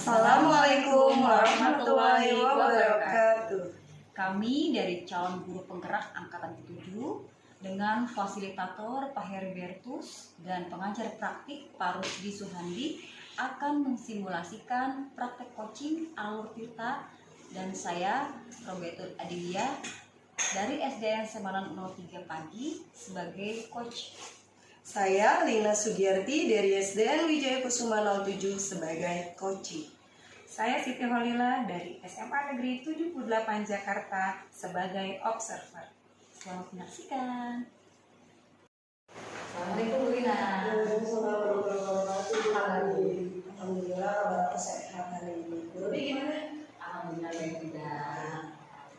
Assalamualaikum warahmatullahi wabarakatuh. Kami dari calon guru penggerak angkatan ke-7 dengan fasilitator Pak Heribertus dan pengajar praktik Pak Rusdi Suhandi akan mensimulasikan praktek coaching alur Tirta dan saya Robetul Adilia dari SDN Semanan 03 Pagi sebagai coach. Saya Lina Sugiyarti dari SDN Wijaya Kusuma 07 sebagai coaching. Saya Siti Holila dari SMA Negeri 78 Jakarta sebagai observer. Selamat menyaksikan. Assalamualaikum Lina. Alhamdulillah kabar sehat hari ini. Bro gimana? Alhamdulillah baik juga.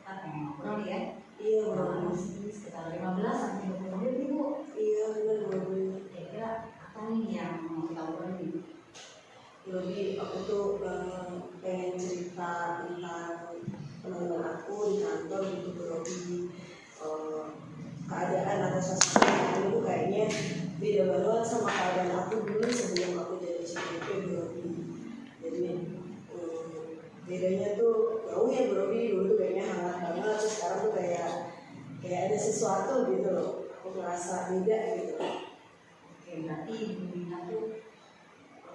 Kita pengen ngobrol ya. Iya bro. Sekitar 15 sampai 20 menit nih Bu. Iya benar bro. Kira-kira apa nih yang mau kita obrolin nih? Jadi aku tuh pengen cerita tentang teman-teman aku di kantor gitu bro. Keadaan atau suasana aku tuh kayaknya beda banget sama keadaan aku dulu sebelum aku jadi CPP bro. Jadi bedanya tuh jauh ya bro. Dulu tuh kayaknya hangat banget, terus sekarang tuh kayak ada sesuatu gitu loh. Aku ngerasa beda gitu. Oke, berarti Bu Lina tuh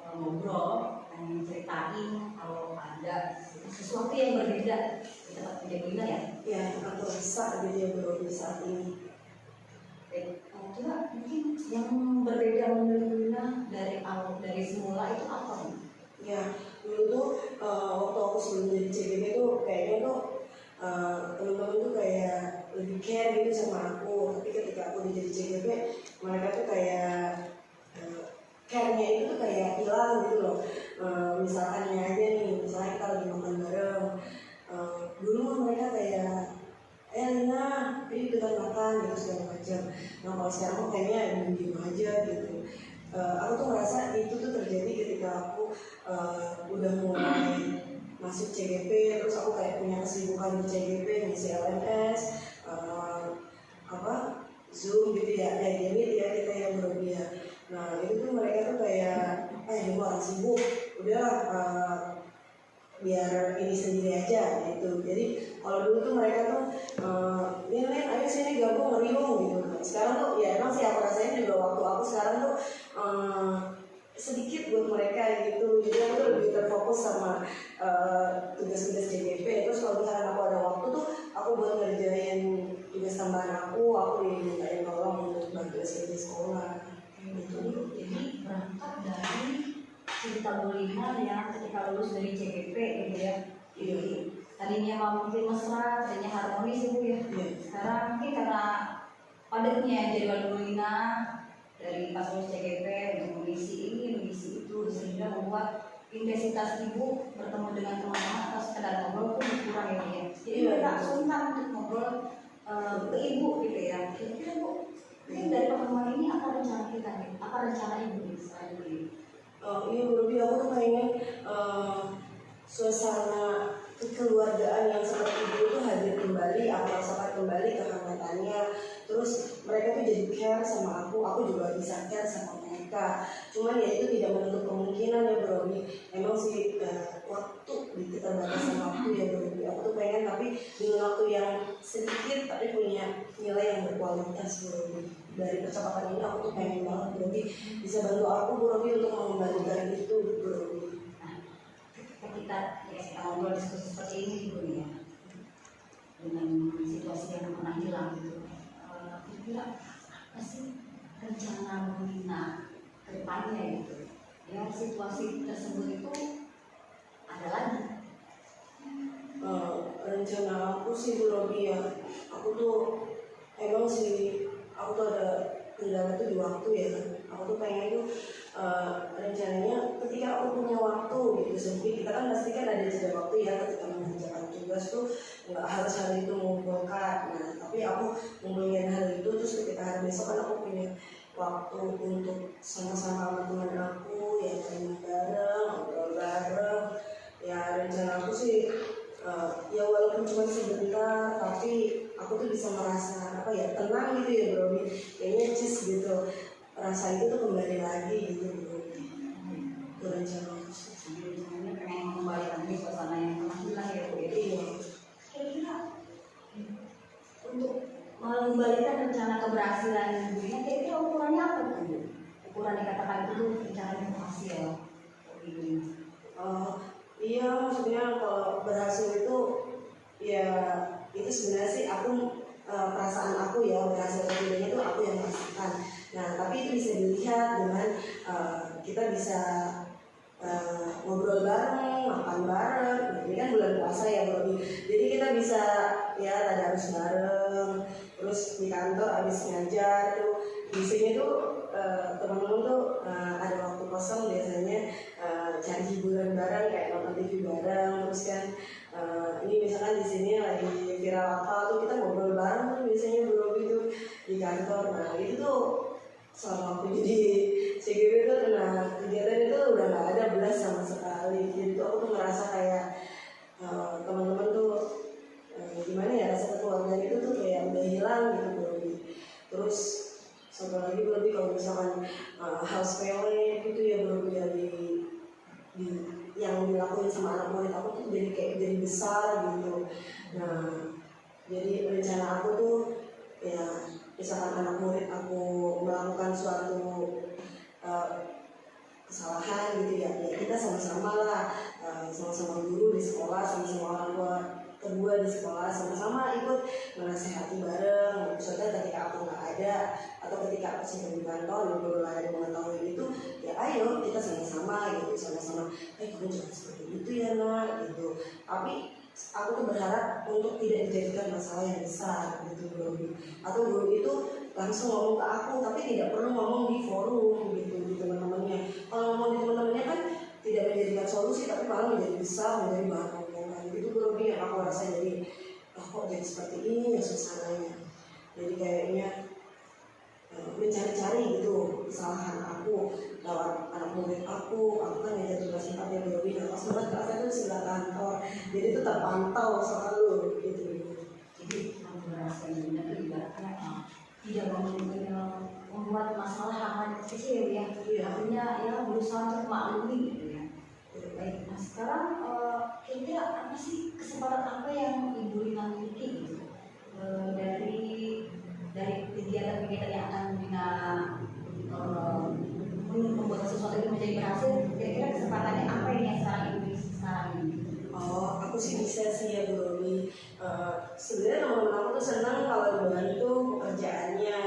ngobrol dan ceritain kalau ada sesuatu yang berbeda di tempat kerja Bu Lina ya? Ya, aku rasa gitu ya bro di saat ini. Kira mungkin yang berbeda menurut Bu Lina dari semula itu apa nih? Ya, dulu tuh waktu aku sebelum jadi CGP tuh kayaknya tuh teman-teman tuh kayak lebih care gitu sama aku. Tapi ketika aku jadi CGP, mereka tuh kayak care-nya itu tuh kayak hilang gitu loh. Misalkannya aja nih, misalnya kita lagi makan bareng. Dulu mah mereka kayak Lina, ini kita makan gitu segala macam. Nah kalau sekarang tuh kayaknya diem aja gitu. Aku tuh ngerasa itu tuh terjadi ketika aku udah mulai masuk CGP, terus aku kayak punya kesibukan di CGP, ngisi LMS, Zoom gitu ya, Meet ya kita yang berbeda. Nah itu tuh mereka tuh kayak, ini gua orang sibuk, udahlah biar ini sendiri aja gitu. Jadi kalau dulu tuh mereka tuh Lin ayo sini gabung ngeriung gitu. Sekarang tuh ya emang sih aku rasain juga waktu aku sekarang tuh sedikit buat mereka gitu. Jadi aku tuh lebih terfokus sama tugas-tugas JGP. Terus kalau misalkan aku ada waktu tuh aku buat ngerjain tugas tambahan aku dimintain tolong untuk bantu SPP sekolah gitu. Jadi berangkat dari cerita Bu Lina yang ketika lulus dari CGP gitu ya. Iya. Tadinya mau mungkin mesra, tadinya harmonis Bu ya. Iya. Sekarang mungkin karena padatnya jadwal Bu Lina dari pas lulus CGP untuk mengisi ini, mengisi itu, sehingga membuat intensitas Ibu bertemu dengan teman-teman atau sekedar ngobrol pun berkurang ya Bu ya. Jadi mereka sungkan untuk ngobrol ke Ibu gitu ya. Kira-kira Bu, mungkin dari pertemuan ini apa rencana kita nih? Apa rencana Ibu nih selain ini? Iya berarti aku tuh pengen suasana kekeluargaan yang seperti dulu tuh hadir kembali, aku rasakan kembali kehangatannya. Terus mereka tuh jadi care sama aku juga bisa care sama mereka. Cuman ya itu tidak menutup kemungkinan ya bro. Emang sih waktu di keterbatasan waktu ya bro. Aku tuh pengen tapi dengan waktu yang sedikit tapi punya nilai yang berkualitas bro. Dari percakapan ini aku tuh pengen banget berarti bisa bantu aku bro untuk mengembalikan itu bro. Nah, kita ngobrol diskusi seperti ini gitu ya, dengan situasi yang pernah hilang gitu. Kira-kira apa sih rencana Bu Lina ke depannya gitu? Yang situasi tersebut itu ada lagi. Rencana aku sih bro ya. Aku tuh emang sih aku tuh ada kendala tuh di waktu ya kan. Aku tuh pengen tuh rencananya ketika aku punya waktu gitu sendiri, kita kan pasti kan ada jeda waktu ya ketika mengerjakan tugas tuh nggak harus hal itu mengumpulkan. Nah tapi aku ngumpulin hal itu terus ketika hari besok kan aku punya waktu untuk sama-sama sama teman aku ya main bareng, ngobrol bareng. Ya rencana aku sih ya walaupun cuma sebentar tapi aku tuh bisa merasa tenang gitu ya bro, kayaknya cheese gitu, rasa itu tuh kembali lagi gitu bro. Itu rencana aku sih. Rencananya pengen rencana keberhasilan Bu Ina kira-kira ukurannya apa tuh Bu? Ukuran dikatakan itu rencananya berhasil Ibu Ina. Iya, maksudnya kalau berhasil itu ya itu sebenarnya sih aku perasaan aku ya berhasil atau tidaknya itu aku yang merasakan. Nah tapi itu bisa dilihat dengan kita bisa ngobrol bareng, makan bareng. Ini kan bulan puasa ya Bro. Jadi kita bisa ya tadarus bareng. Terus di kantor habis ngajar tuh biasanya tuh teman-teman tuh ada waktu kosong biasanya cari hiburan bareng kayak nonton TV bareng. Terus kan ini misalkan di sini lagi viral apa tuh kita ngobrol bareng tuh biasanya Bro itu di kantor. Nah itu tuh selama aku jadi CGW itu kegiatan itu udah nggak ada belas sama sekali. Jadi tuh aku tuh ngerasa kayak teman-teman tuh gimana ya rasa kekeluargaan itu tuh kayak udah hilang gitu Bro. Terus satu lagi Bro kalau misalkan hal sepele itu ya Bro ya di yang dilakuin sama anak murid aku tuh jadi besar gitu. Nah jadi rencana aku tuh ya misalkan anak murid aku melakukan suatu kesalahan gitu ya kita sama-sama lah sama-sama guru di sekolah, sama-sama orang tua kedua di sekolah, sama-sama ikut menasehati bareng. Maksudnya ketika aku nggak ada atau ketika aku sedang di kantor yang baru ada mengetahui itu ya ayo kita sama-sama gitu, sama-sama kamu jangan seperti itu ya nak gitu. Tapi aku tuh berharap untuk tidak dijadikan masalah yang besar gitu Bro. Atau guru itu langsung ngomong ke aku tapi tidak perlu ngomong di forum gitu di teman-temannya. Kalau ngomong di teman-temannya kan tidak menjadikan solusi tapi malah menjadi besar, menjadi bahan omongan gitu Bro. Yang aku rasa jadi kok jadi seperti ini ya suasananya. Jadi kayaknya mencari-cari gitu kesalahan aku lewat anak murid aku kan ngajar tugas 4 ya Bro. Nah pas banget kelasnya itu sebelah kantor, jadi itu terpantau selalu gitu. Jadi kamu berhasil benar ibaratnya tidak membuat masalah hal-hal kecil ya. Artinya ya berusaha untuk maklumi gitu ya. Baik, nah sekarang kira-kira apa sih kesempatan apa yang Ibu Rina miliki gitu dari kegiatan-kegiatan yang akan Rina membuat sesuatu itu menjadi berhasil, kira-kira kesempatannya apa ini yang sekarang Ibu miliki sekarang ini? Aku sih bisa sih ya Bu Robi. Sebenarnya teman-teman aku tuh senang kalau dibantu pekerjaannya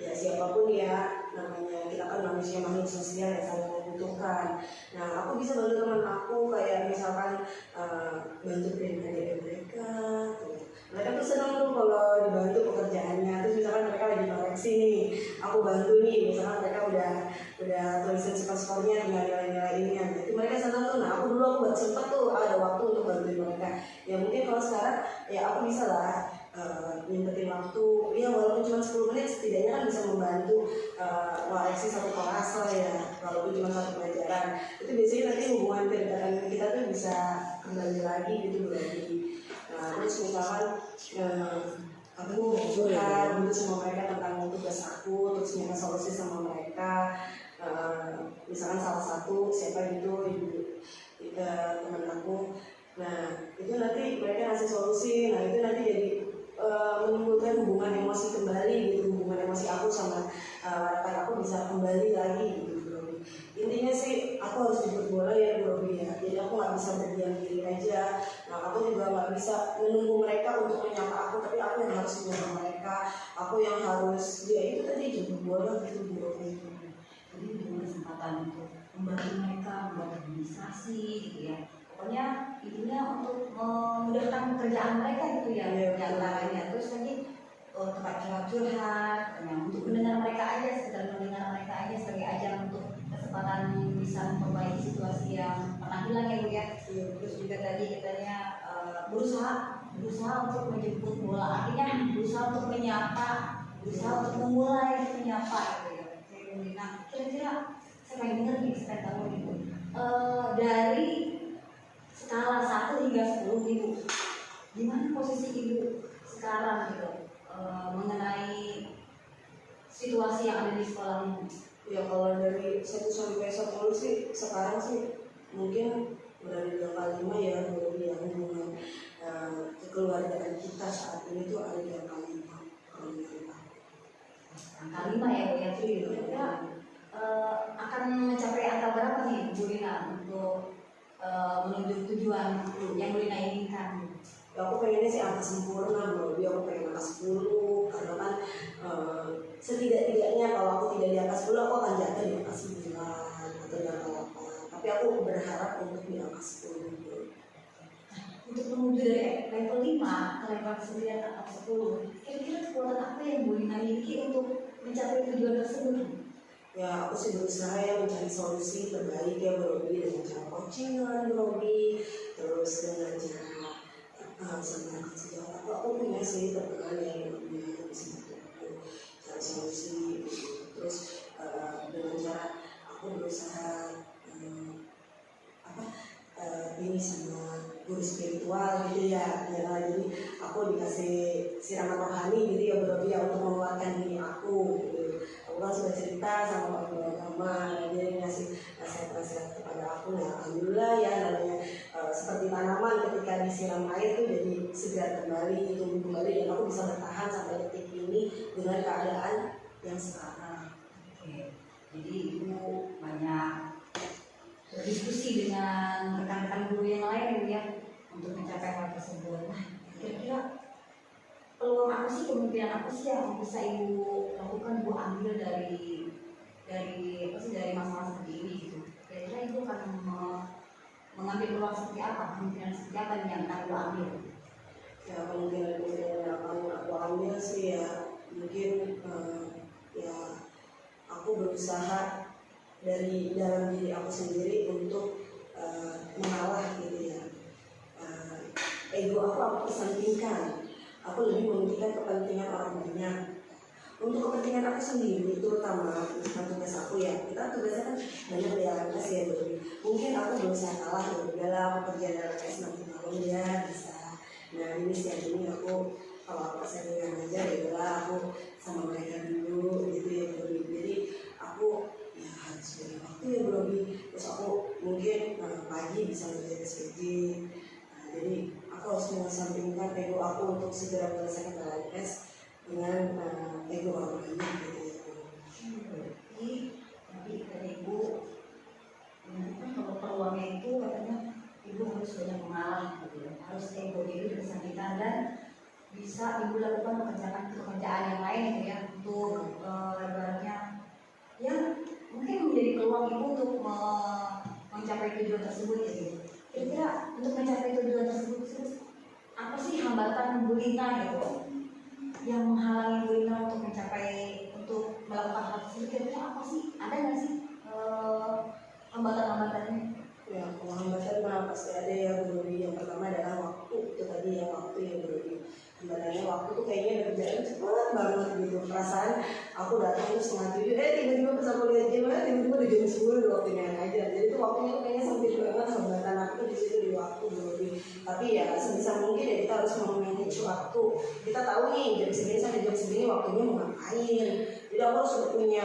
ya siapapun ya, namanya kita kan manusia makhluk sosial ya saling membutuhkan. Nah aku bisa bantu teman aku kayak misalkan bantu pribadi mereka tuh. Mereka tuh senang tuh kalau dibantu pekerjaannya. Terus misalkan mereka lagi koreksi nih, aku bantu nih. Misalkan mereka udah tulisan skor-skornya tinggal nilai-nilai ini kan. Itu mereka senang tuh. Nah aku buat sempet tuh ada waktu untuk bantuin mereka. Ya mungkin kalau sekarang ya aku bisa lah nyempetin waktu. Ya walaupun cuma 10 menit setidaknya kan bisa membantu koreksi satu kelas lah ya. Walaupun cuma satu pelajaran. Itu biasanya nanti hubungan kedekatan kita tuh bisa kembali lagi gitu lagi. Nah, terus misalkan aku curhat gitu sama mereka tentang tugas aku, terus minta solusi sama mereka. Misalkan salah satu siapa gitu teman aku. Nah itu nanti mereka ngasih solusi. Nah itu nanti jadi menimbulkan hubungan emosi kembali gitu, hubungan emosi aku sama rekan aku bisa kembali lagi gitu Bro. Intinya sih aku harus jemput bola ya Bro ya. Jadi aku nggak bisa berdiam diri aja. Nah aku juga nggak bisa menunggu mereka untuk menyapa aku, tapi aku yang harus menyapa mereka. Aku yang harus ya itu tadi jemput bola gitu Bro. Jadi dengan kesempatan untuk membantu mereka membuat organisasi gitu ya. Pokoknya intinya untuk memudahkan pekerjaan mereka gitu ya, diantaranya. Terus lagi tempat curhat, untuk mendengar mereka aja, sekedar mendengar mereka aja sebagai ajang untuk kesempatan bisa memperbaiki situasi yang pernah hilang ya Bu ya. Terus juga tadi katanya berusaha untuk menjemput bola, artinya berusaha untuk menyapa, berusaha untuk memulai menyapa gitu ya. Nah kira-kira saya pengen dengar nih, saya tahu nih Bu, dari skala 1 hingga 10 Ibu, gimana posisi Ibu sekarang gitu mengenai situasi yang ada di sekolah ini? Ya kalau dari 1 sampai 10 sih sekarang sih mungkin berada di angka 5 ya Bro ya. Hubungan kekeluargaan kita saat ini tuh ada di angka 5 kalau menurut aku. menuju tujuan yang Bulina inginkan? Ya, aku pengennya sih angka sempurna, lebih aku pengen angka 10 karena kan setidak-tidaknya kalau aku tidak di angka 10 aku akan jatuh di angka 9 atau di angka 8, tapi aku berharap untuk di angka 10 gitu. Untuk menuju dari level 5 ke level 9 atau 10, kira-kira kekuatan apa yang Bulina miliki untuk mencapai tujuan tersebut? Ya, aku sih berusaha ya mencari solusi terbaik ya Brobi, dengan cara coachingan Brobi, terus dengan cara sama sejauh aku punya sih teman yang dia bisa bantu aku cari solusi gitu. Terus dengan cara aku berusaha ini sama guru spiritual gitu ya, jadi aku dikasih siraman rohani gitu ya Brobi ya, untuk menguatkan diri aku gitu. Aku kan sudah cerita sama Pak Guru Agama, dia ngasih nasihat-nasihat kepada aku. Nah, alhamdulillah ya, namanya seperti tanaman ketika disiram air itu jadi segar kembali, tumbuh kembali, dan aku bisa bertahan sampai detik ini dengan keadaan yang sekarang. Oke. Jadi ibu banyak berdiskusi dengan rekan-rekan guru yang lain ya untuk mencapai hal tersebut. Nah, kira-kira peluang apa sih, kemungkinan apa sih yang bisa ibu lakukan, ibu ambil dari masalah seperti ini gitu? Kira-kira ibu akan mengambil peluang seperti apa, kemungkinan seperti apa yang akan ibu ambil? Ya, kemungkinan yang akan aku ambil sih ya mungkin ya aku berusaha dari dalam diri aku sendiri untuk mengalah gitu ya. Ego aku kesampingkan. Aku lebih mementingkan kepentingan orang banyak. Untuk kepentingan aku sendiri, terutama misalkan tugas aku ya, kita tugasnya kan banyak di LMS ya, mungkin aku berusaha kalah ya, udahlah aku kerja di LMS nanti malam ya bisa. Nah ini siang ini aku kalau aku sendirian aja ya udahlah aku sama mereka dulu gitu ya Bro. Jadi aku ya harus beri waktu ya Bro. Terus aku mungkin pagi bisa ngerjain SPJ. Jadi aku harus mengesampingkan ego aku untuk segera menyelesaikan LMS dengan ego orang lain gitu ya. Tapi kata ibu, kan kalau peluangnya itu katanya ibu harus banyak mengalah gitu ya, harus ego diri kesampingkan dan bisa ibu lakukan pekerjaan yang lain gitu ya, untuk ibaratnya ya mungkin menjadi peluang ibu untuk mencapai tujuan tersebut gitu. Kira-kira untuk mencapai tujuan tersebut apa sih hambatan Bulina gitu yang menghalangi Bulina untuk melakukan hal tersebut? Kira-kira apa sih? Ada nggak sih hambatan-hambatannya? Ya, kalau hambatan mah pasti ada ya Bro. Yang pertama adalah waktu, itu tadi ya waktu ya Bro. Hambatannya waktu tuh kayaknya berjalan cepet banget gitu. Perasaan aku datang tuh 6:30, tiba-tiba pas aku lihat jam, tiba-tiba udah jam 10 waktunya aja. Jadi tuh waktunya tuh kayaknya sempit banget. Hambatan aku tuh di situ di waktu Bro. Tapi ya sebisa mungkin ya kita harus memanage waktu. Kita tahu nih jam segini sampai jam segini waktunya mau ngapain. Jadi aku harus punya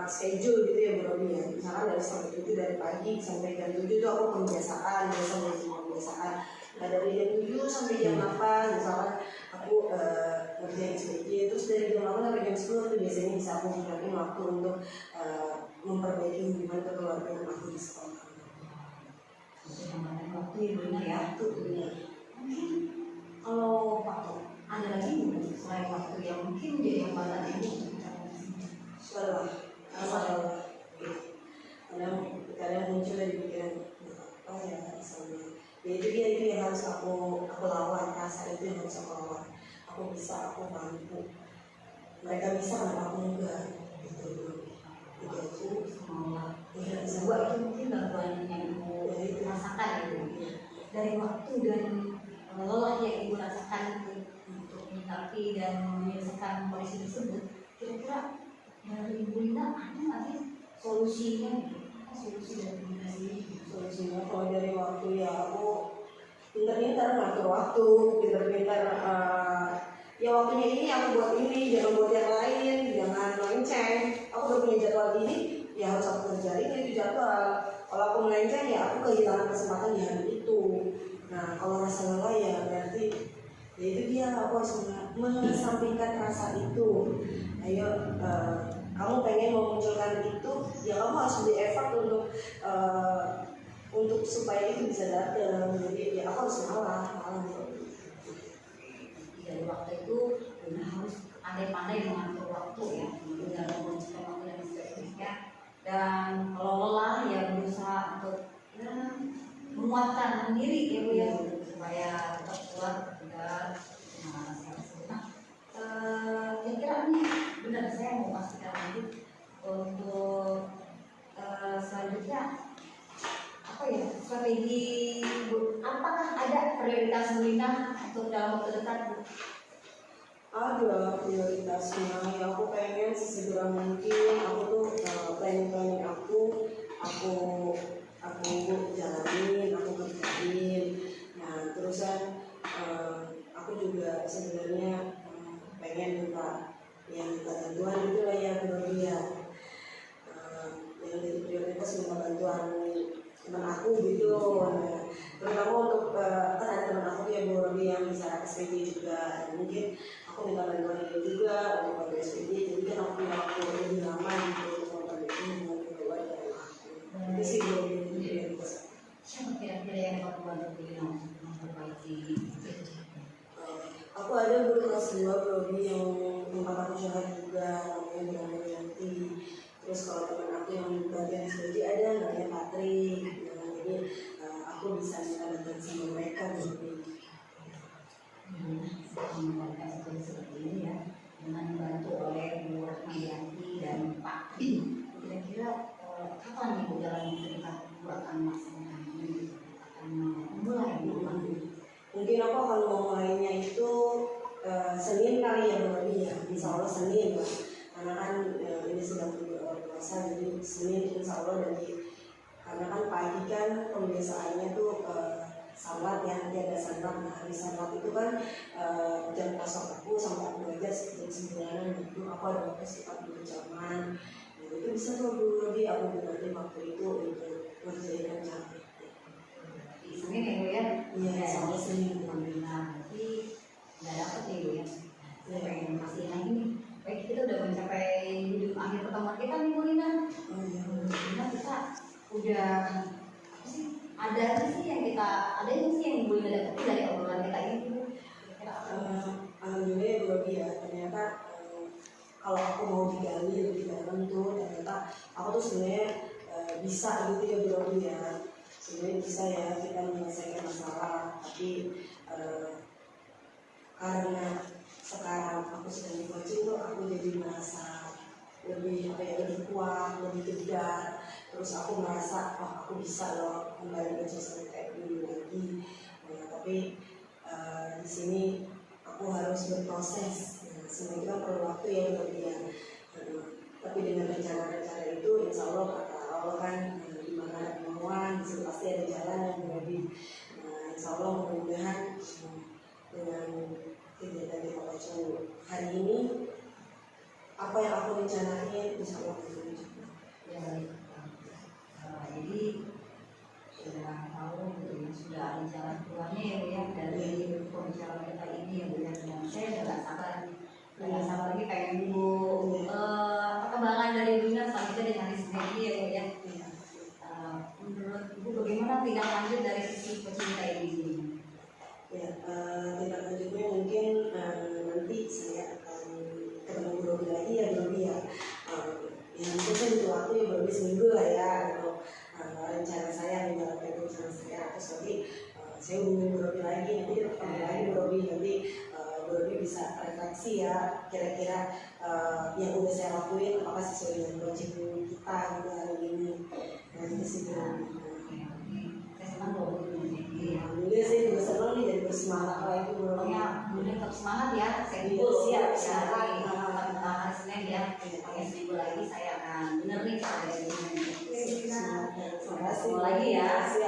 schedule gitu ya Bro ya. Misalkan dari sampai itu dari pagi sampai jam 7 tuh aku pembiasaan, biasanya semua pembiasaan. Nah dari jam 7 sampai jam 8 misalkan aku ngerjain SPJ, terus dari jam 8 sampai jam 10 tuh biasanya bisa aku gunain waktu untuk memperbaiki hubungan kekeluargaan aku di sekolah. Hambatan waktu ya Bulina ya. Itu benar. Mungkin kalau waktu ada lagi mungkin selain waktu yang mungkin menjadi hambatan ibu untuk mencapai tersebut? Salah. Kadang muncul dari pikiran apa ya sama. Ya itu dia itu yang harus aku lawan, rasa itu yang harus aku lawan. Aku bisa, aku mampu. Mereka bisa, kenapa aku enggak? Gitu aku Semua ya bisa sebuah itu mungkin gangguan yang ibu rasakan gitu. Dari waktu dan lelah yang ibu rasakan itu untuk menyikapi dan menyelesaikan kondisi tersebut, kira-kira dari ibu Lina ada nggak sih solusinya gitu? Apa solusi dari ibu Lina sendiri? solusinya kalau dari waktu ya aku pintar-pintar ngatur waktu, pintar-pintar ya waktunya ini aku buat ini, jangan buat yang lain, jangan melenceng. Aku udah punya jadwal ini, ya harus aku kerjain itu jadwal. Kalau aku melenceng ya aku kehilangan kesempatan di hari itu. Nah kalau rasa lelah ya berarti ya itu dia, aku harus mengesampingkan rasa itu. Ayo kamu pengen memunculkan itu, ya kamu harus beri effort untuk supaya itu bisa datang, jadi ya aku harus ngalah Dari waktu itu benar harus pandai-pandai mengatur waktu ya, dalam mengonsumsi waktu dan sebagainya. Dan kalau lelah ya berusaha untuk ya, menguatkan diri ya Bu ya, supaya tetap kuat dan kira-kira nih benar saya mau pastikan lagi untuk selanjutnya apa ya, strategi Bu, apakah ada prioritas Bu Lina untuk dalam waktu dekat Bu? ada prioritasnya. Ya aku pengen sesegera mungkin aku tuh planning aku jalanin, aku kerjain. Nah terus kan aku juga sebenarnya pengen minta bantuan gitu lah ya kemudian yang jadi prioritas minta bantuan teman aku gitu. Nah, terutama untuk kan ada teman aku yang baru yang bisa SPJ juga, mungkin aku minta bantuan dia juga untuk bantu SPJ, jadi kan aku punya waktu lebih lama gitu untuk membantu itu dengan keluarga aku. Itu sih prioritas. Siapa kira-kira yang dapat bantu Bu Lina untuk memperbaiki aku ada guru kelas 2 Brobi yang tempat aku curhat juga, namanya Bu Yanti. Terus kalau teman aku yang bagian SPJ ada namanya Patri. Nah, jadi aku bisa minta bantuan sama mereka Brobi. Mereka seperti ini ya, dengan dibantu oleh Bu Rahmayanti dan Pak. Kira-kira kapan nih Bu dalam waktu dekat Bu akan melaksanakan ini, akan memulai Mungkin aku akan mulainya itu Senin kali ya Brobi ya, insya Allah Senin lah. Karena kan ini sedang puasa, jadi Senin insya Allah. Dari karena kan pagi kan pembiasaannya tuh salat ya, nanti ada salat. Nah hari salat itu kan jam pasok aku sampai aku belajar jam 9 gitu, aku ada waktu sekitar 2 jaman. Nah, itu bisa tuh dulu lebih aku gunakan waktu itu untuk ngerjain rencana. Senin ya Bu ya? Iya, sama Senin. Alhamdulillah, berarti nggak dapat nih Bu ya. Saya pengen masih lagi nih. Baik, kita udah mencapai ujung akhir pertemuan kita nih Bu Lina. Karena kita udah apa sih? Ada sih yang Bu Lina dapat dari obrolan kita ini Bu. Alhamdulillah ya Brobi ya, ternyata kalau aku mau digali lebih dalam tuh ternyata aku tuh sebenarnya bisa gitu ya Brobi ya. Sebenarnya bisa ya kita menyelesaikan masalah, tapi karena sekarang aku sedang di coaching tuh aku jadi merasa lebih lebih kuat, lebih tegar. Terus aku merasa aku bisa loh kembali ke sosial kayak dulu lagi. Nah, tapi di sini aku harus berproses. Nah, semua itu kan perlu waktu ya berlebihan. Tapi dengan rencana-rencana itu, insya Allah kata Allah kan di mana ada kemauan, di situ pasti ada jalan yang lebih. Nah, insya Allah mudah-mudahan dengan kegiatan di Coaching hari ini apa yang aku rencanain insya Allah terwujud. Ya baik. Jadi sudah tahu gitu ya, sudah ada jalan keluarnya ya Bu ya dari pembicaraan kita ini ya Bu ya. Dan saya nggak sabar lagi pengen nunggu perkembangan dari Bu Lina selanjutnya di hari Senin ini ya Bu ya. Menurut Ibu bagaimana tindak lanjut dari sisi pecinta ini? Ya, tindak lanjutnya mungkin nanti saya akan ketemu Brobi lagi ya Brobi ya. Ya mungkin saya butuh waktu ya Brobi seminggu lah ya untuk rencana saya menjalankan rencana saya. Terus nanti saya hubungi Brobi lagi, nanti kita ketemu lagi Brobi, nanti Brobi bisa refleksi ya kira-kira yang udah saya lakuin apakah sesuai dengan project kita gitu hari ini. Nah itu sih Brobi. Saya senang loh Bu Lina. Alhamdulillah saya juga senang nih jadi bersemangat lagi Brobi. Pokoknya Bu Lina tetap semangat ya. Saya Iya, dulu siap, ya siap. hari hari Senin ya. Pakai seminggu lagi saya akan bener nih dari Bu Lina. Terima kasih. Ketemu lagi ya. Siap.